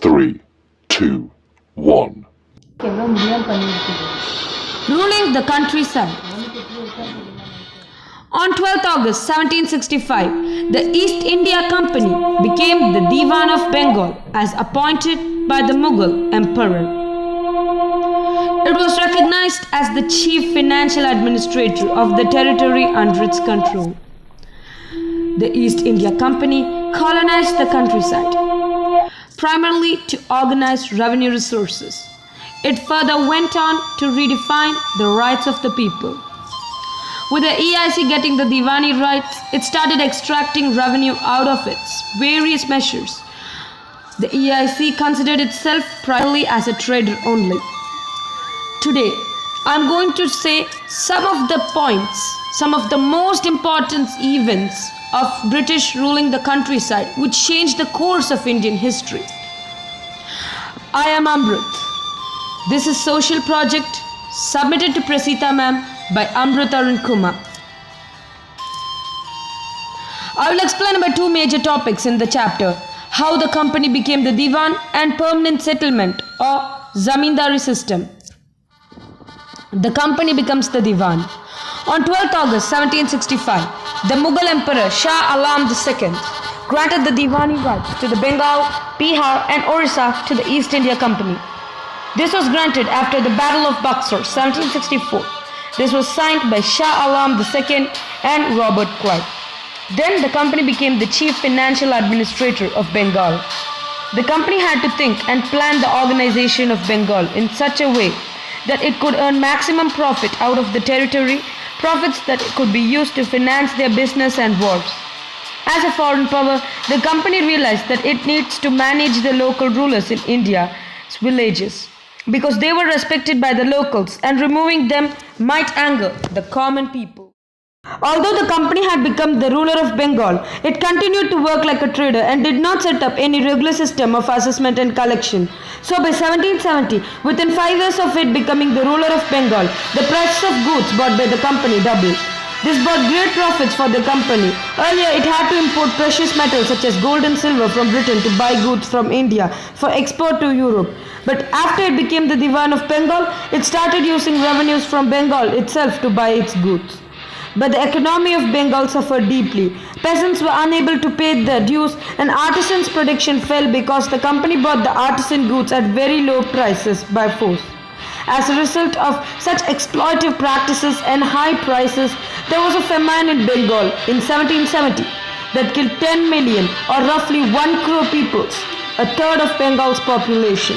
3, 2, 1. Ruling the countryside. On 12th August 1765, the East India Company became the Diwan of Bengal as appointed by the Mughal Emperor. It was recognized as the chief financial administrator of the territory under its control. The East India Company colonized the countryside, primarily to organize revenue resources. It further went on to redefine the rights of the people. With the EIC getting the Diwani rights, it started extracting revenue out of its various measures. The EIC considered itself primarily as a trader only. Today, I'm going to say some of the points, some of the most important events of British ruling the countryside which changed the course of Indian history. I am Amruth. This is Social Project submitted to Prasita ma'am by Amruth Arun Kumar. I will explain about two major topics in the chapter: how the company became the Diwan and permanent settlement or Zamindari system. The company becomes the Diwan. On 12th August 1765, the Mughal Emperor Shah Alam II granted the Diwani rights to the Bengal, Bihar and Orissa to the East India Company. This was granted after the Battle of Buxar 1764. This was signed by Shah Alam II and Robert Clive. Then the company became the chief financial administrator of Bengal. The company had to think and plan the organization of Bengal in such a way that it could earn maximum profit out of the territory, profits that could be used to finance their business and wars. As a foreign power, the company realized that it needs to manage the local rulers in India's villages because they were respected by the locals and removing them might anger the common people. Although the company had become the ruler of Bengal, it continued to work like a trader and did not set up any regular system of assessment and collection. So by 1770, within 5 years of it becoming the ruler of Bengal, the price of goods bought by the company doubled. This brought great profits for the company. Earlier, it had to import precious metals such as gold and silver from Britain to buy goods from India for export to Europe. But after it became the Diwan of Bengal, it started using revenues from Bengal itself to buy its goods. But the economy of Bengal suffered deeply. Peasants were unable to pay the dues and artisans' production fell because the company bought the artisan goods at very low prices by force. As a result of such exploitative practices and high prices, there was a famine in Bengal in 1770 that killed 10 million or roughly 1 crore people, a third of Bengal's population.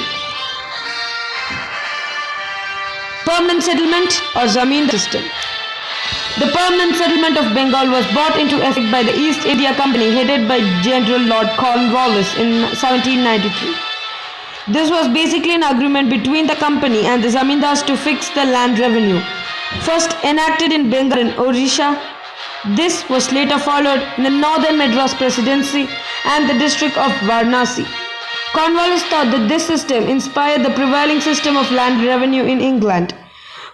Permanent settlement or Zamindar system. The permanent settlement of Bengal was brought into effect by the East India Company headed by General Lord Cornwallis in 1793. This was basically an agreement between the company and the Zamindars to fix the land revenue. First enacted in Bengal and Orissa, this was later followed in the northern Madras Presidency and the district of Varanasi. Cornwallis thought that this system inspired the prevailing system of land revenue in England,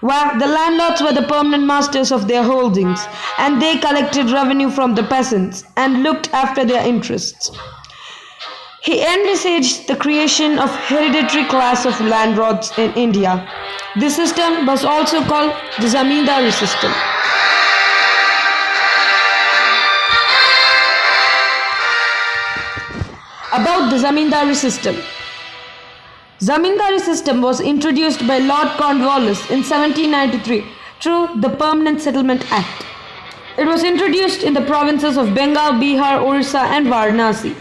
where the landlords were the permanent masters of their holdings and they collected revenue from the peasants and looked after their interests. He envisaged the creation of hereditary class of landlords in India. This system was also called the Zamindari system. About the Zamindari system. Zamindari system was introduced by Lord Cornwallis in 1793 through the Permanent Settlement Act. It was introduced in the provinces of Bengal, Bihar, Orissa and Varanasi.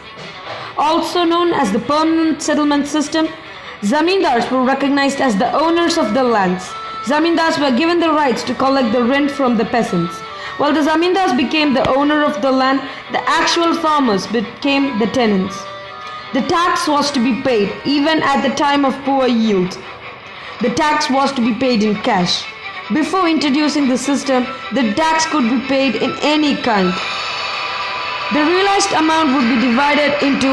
Also known as the Permanent Settlement System, Zamindars were recognized as the owners of the lands. Zamindars were given the rights to collect the rent from the peasants. While the Zamindars became the owner of the land, the actual farmers became the tenants. The tax was to be paid even at the time of poor yield. The tax was to be paid in cash. Before introducing the system, the tax could be paid in any kind. The realized amount would be divided into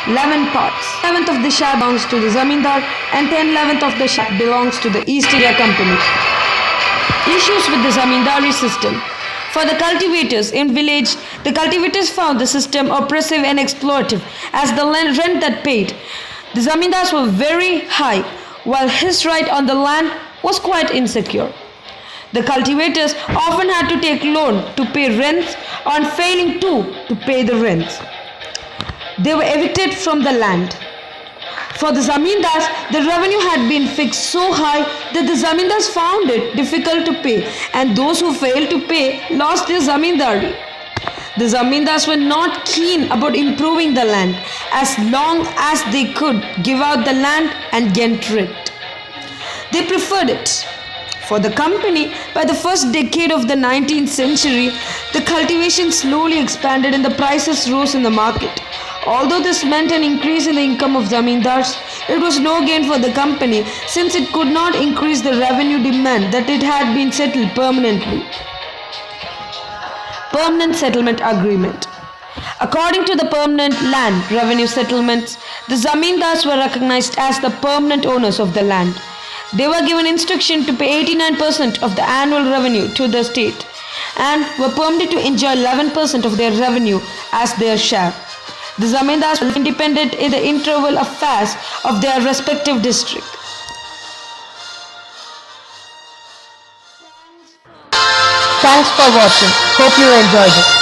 11 parts. 11th of the share belongs to the Zamindar and 10/11th of the share belongs to the East India Company. Issues with the Zamindari system. For the cultivators in village, the cultivators found the system oppressive and exploitative as the rent that paid The zamindars were very high, while his right on the land was quite insecure. The cultivators often had to take loan to pay rents, on failing to pay the rents. They were evicted from the land. For the zamindars, the revenue had been fixed so high that the zamindars found it difficult to pay, and those who failed to pay lost their zamindari. The zamindars were not keen about improving the land as long as they could give out the land and get rid. They preferred it. For the company, by the first decade of the 19th century, the cultivation slowly expanded and the prices rose in the market. Although this meant an increase in the income of zamindars, it was no gain for the company since it could not increase the revenue demand that it had been settled permanently. Permanent Settlement Agreement. According to the permanent land revenue settlements, the zamindars were recognized as the permanent owners of the land. They were given instruction to pay 89% of the annual revenue to the state and were permitted to enjoy 11% of their revenue as their share. The zamindars were independent in the internal affairs of their respective district. Thanks for watching. Hope you enjoyed it.